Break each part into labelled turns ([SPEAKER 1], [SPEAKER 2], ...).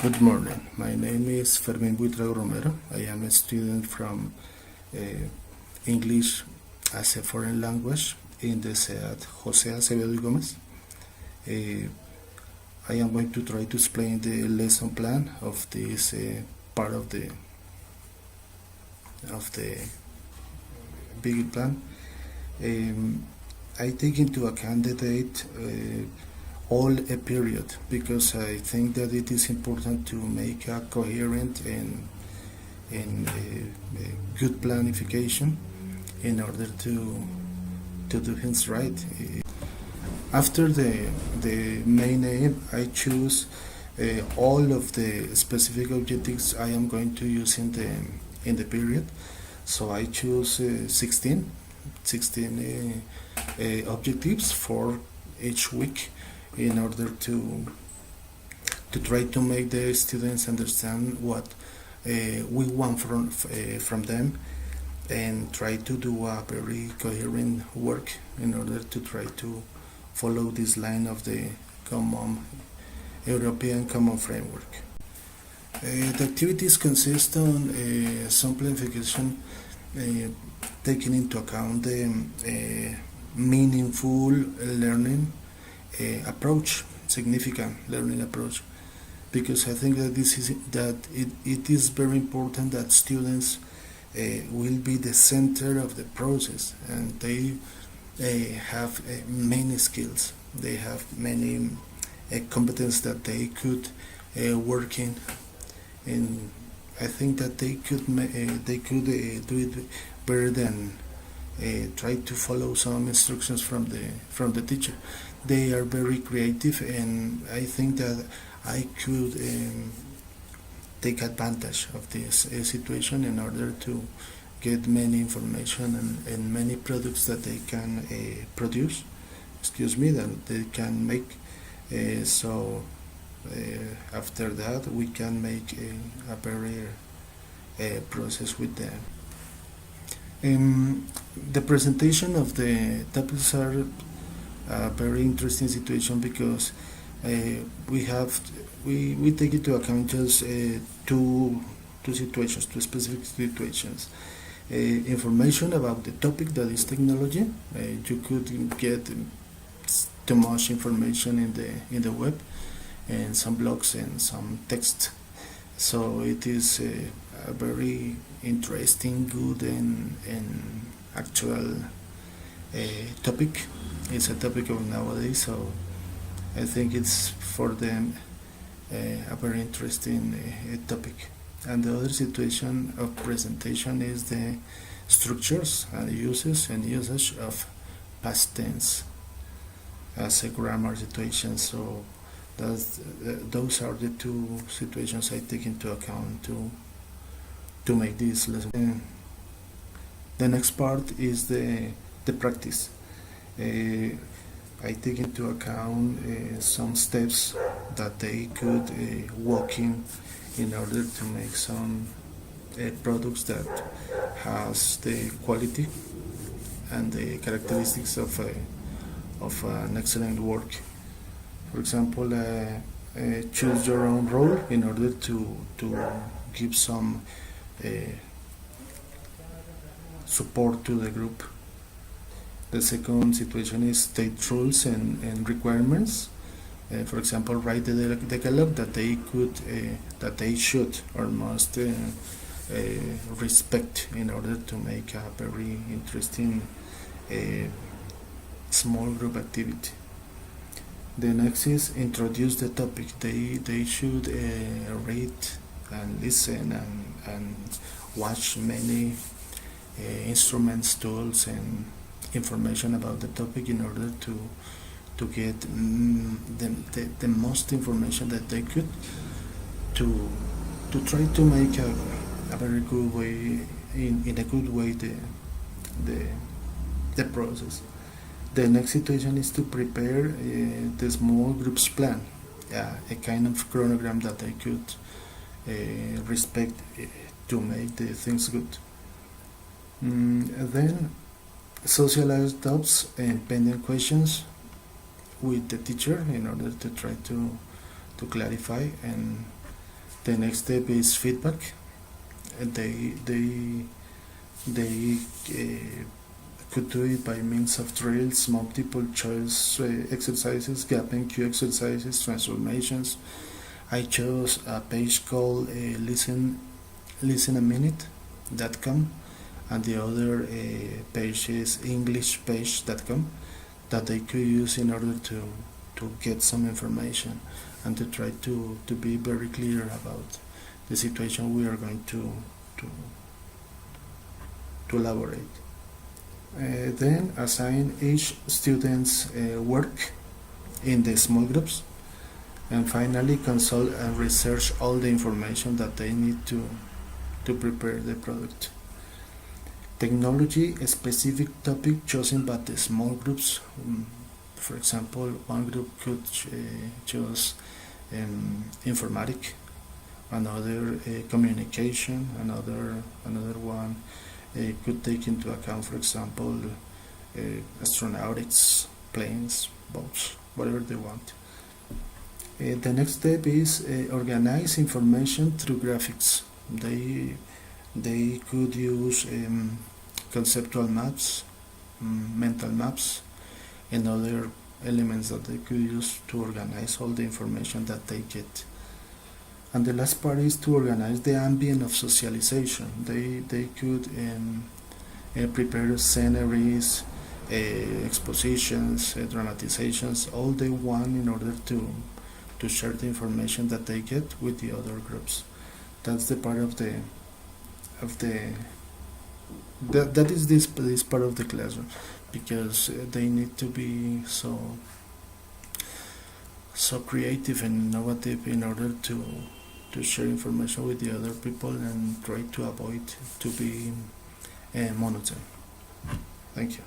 [SPEAKER 1] Good morning. My name is Fermín Buitrago. I am a student from English as a foreign language in the SEAD Jose Acevedo Gomez. I am going to try to explain the lesson plan of this part of the big plan. I take into account the date all a period because I think that it is important to make a coherent and good planification in order to do things right. After the main aim, I choose all of the specific objectives I am going to use in the period. So I choose 16 objectives for each week in order to try to make the students understand what we want from them and try to do a very coherent work in order to try to follow this line of the European Common Framework. The activities consist on some planification taking into account the meaningful learning approach, significant learning approach, because I think that it is very important that students will be the center of the process, and they have many skills, they have many competence that they could work in, and I think that they could do it better than try to follow some instructions from the teacher. They are very creative, and I think that I could take advantage of this situation in order to get many information and many products that they can produce, that they can make. So after that we can make a very process with them. The presentation of the topics are a very interesting situation because we take into account just two specific situations. Information about the topic, that is technology. You could get too much information in the web, and some blogs and some text. So it is a very interesting, good and actual topic. It's a topic of nowadays, so I think it's for them a very interesting topic. And the other situation of presentation is the structures and usage of past tense as a grammar situation. So those are the two situations I take into account to make this lesson. The next part is the practice. I take into account some steps that they could walk in order to make some products that has the quality and the characteristics of an excellent work. For example, choose your own role in order to give some support to the group. The second situation is state rules and requirements. For example, write the decalogue that they should or must respect in order to make a very interesting small group activity. The next is introduce the topic. They should read and listen and watch many instruments, tools, and information about the topic in order to get the most information that they could to try to make a very good way in a good way the process. The next situation is to prepare the small groups plan, a kind of chronogram that they could respect to make the things good. Then socialize doubts and pending questions with the teacher in order to try to clarify and The next step is feedback. They could do it by means of drills, multiple choice exercises, gap and Q exercises, transformations. I chose a page called listenaminute.com, and the other page is englishpage.com, that they could use in order to get some information and to try to be very clear about the situation we are going to elaborate. Then assign each student's work in the small groups, and finally consult and research all the information that they need to prepare the product. Technology, a specific topic chosen by the small groups. For example, one group could choose informatic, another communication, another one could take into account, for example, astronautics, planes, boats, whatever they want. The next step is organize information through graphics. They could use conceptual maps, mental maps, and other elements that they could use to organize all the information that they get. And the last part is to organize the ambient of socialization. They could prepare sceneries, expositions, dramatizations, all they want in order to share the information that they get with the other groups. That's the part of the that is this part of the classroom, because they need to be so creative and innovative in order to share information with the other people and try to avoid to be monotone. Thank you.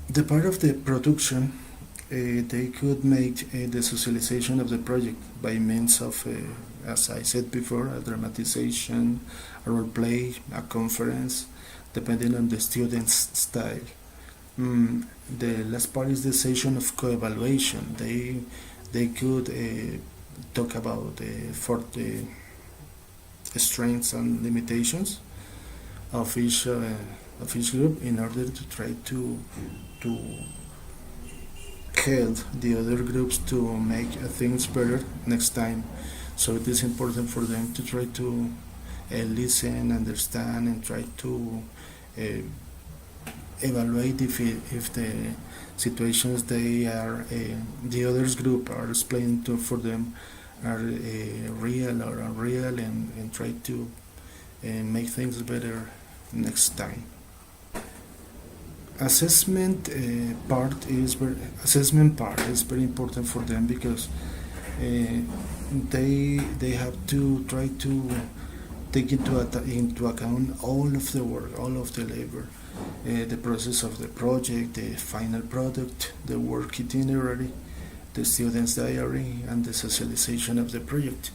[SPEAKER 1] The part of the production, they could make the socialization of the project by means of, as I said before, a dramatization, a role play, a conference, depending on the student's style. The last part is the session of co-evaluation. They could talk about the strengths and limitations of each group in order to try to help the other groups to make things better next time. So it is important for them to try to listen, understand, and try to evaluate if the situations they are the others group are explaining for them are real or unreal, and try to make things better next time. Assessment part is very important for them, because they have to try to take into account all of the work, all of the labor, the process of the project, the final product, the work itinerary, the student's diary, and the socialization of the project.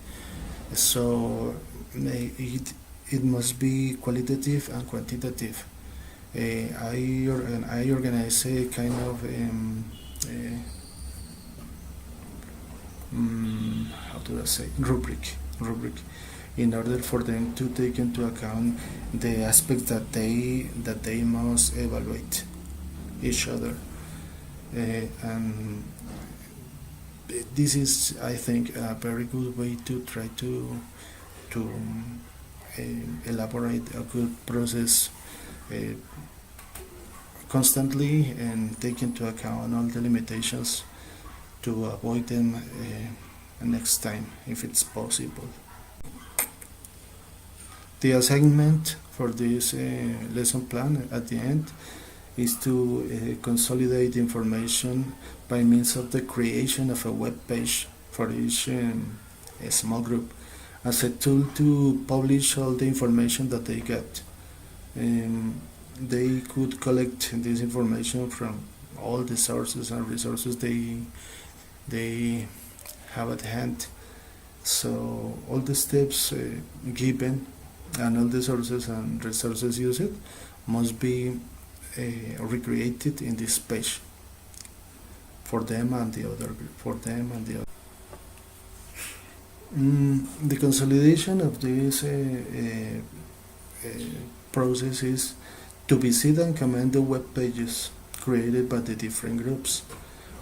[SPEAKER 1] So it must be qualitative and quantitative. I organize a kind of how do I say, rubric in order for them to take into account the aspects that they must evaluate each other, and this is, I think, a very good way to try to elaborate a good process constantly, and take into account all the limitations to avoid them next time if it's possible. The assignment for this lesson plan at the end is to consolidate information by means of the creation of a web page for each small group as a tool to publish all the information that they get. They could collect this information from all the sources and resources they have at hand. So all the steps given and all the sources and resources used must be recreated in this page for them and the other group, for them and the other. The consolidation of this process is to visit and comment the web pages created by the different groups.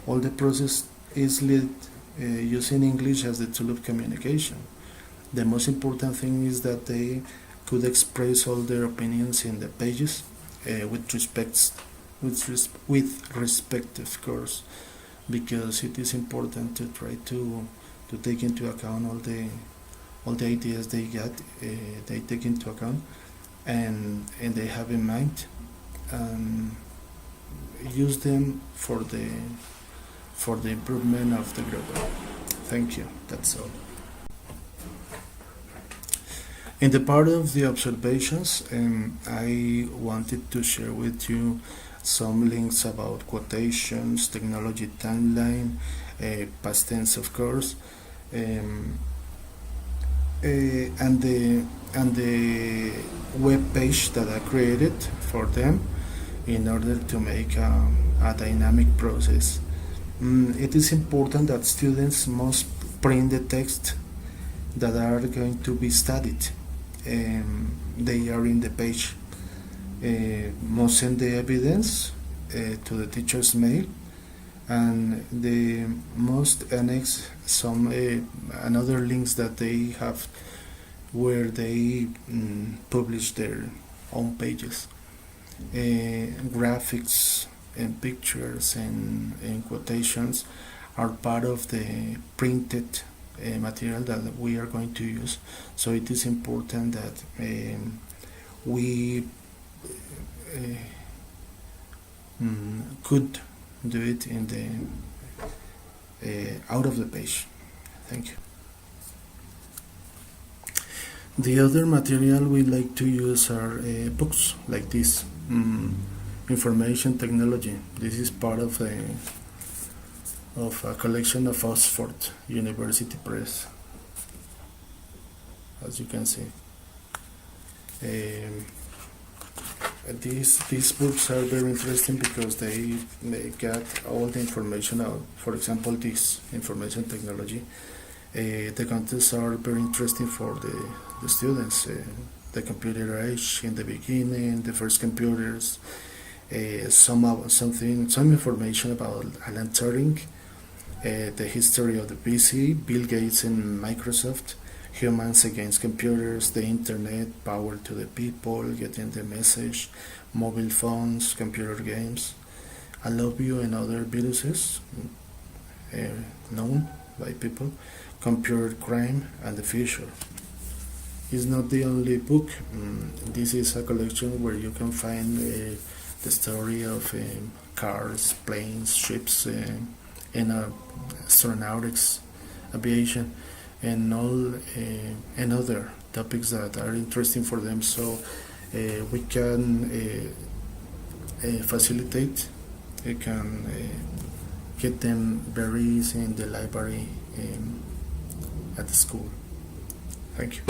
[SPEAKER 1] All the process is led using English as the tool of communication. The most important thing is that they could express all their opinions in the pages with respect, of course, because it is important to try to take into account all the ideas they get, they take into account, and they have in mind, and use them for the improvement of the group. Thank you. That's all. In the part of the observations, I wanted to share with you some links about quotations, technology timeline, past tense, of course, and the web page that I created for them in order to make a dynamic process. It is important that students must print the text that are going to be studied. They are in the page. Must send the evidence to the teacher's mail, and they must annex some another links that they have where they publish their own pages. Graphics and pictures and quotations are part of the printed material that we are going to use. So it is important that we could do it in the out of the page. Thank you. The other material we like to use are books like this. Information technology. This is part of a collection of Oxford University Press, as you can see. These books are very interesting because they get all the information out. For example, this information technology. The contents are very interesting for the students. The computer age in the beginning, the first computers, some information about Alan Turing, the history of the PC, Bill Gates and Microsoft, humans against computers, the internet, power to the people, getting the message, mobile phones, computer games, I love you and other viruses known by people, computer crime and the future. It's not the only book. This is a collection where you can find the story of cars, planes, ships, and astronautics, aviation, and all and other topics that are interesting for them. So we can facilitate. We can get them very easy in the library at the school. Thank you.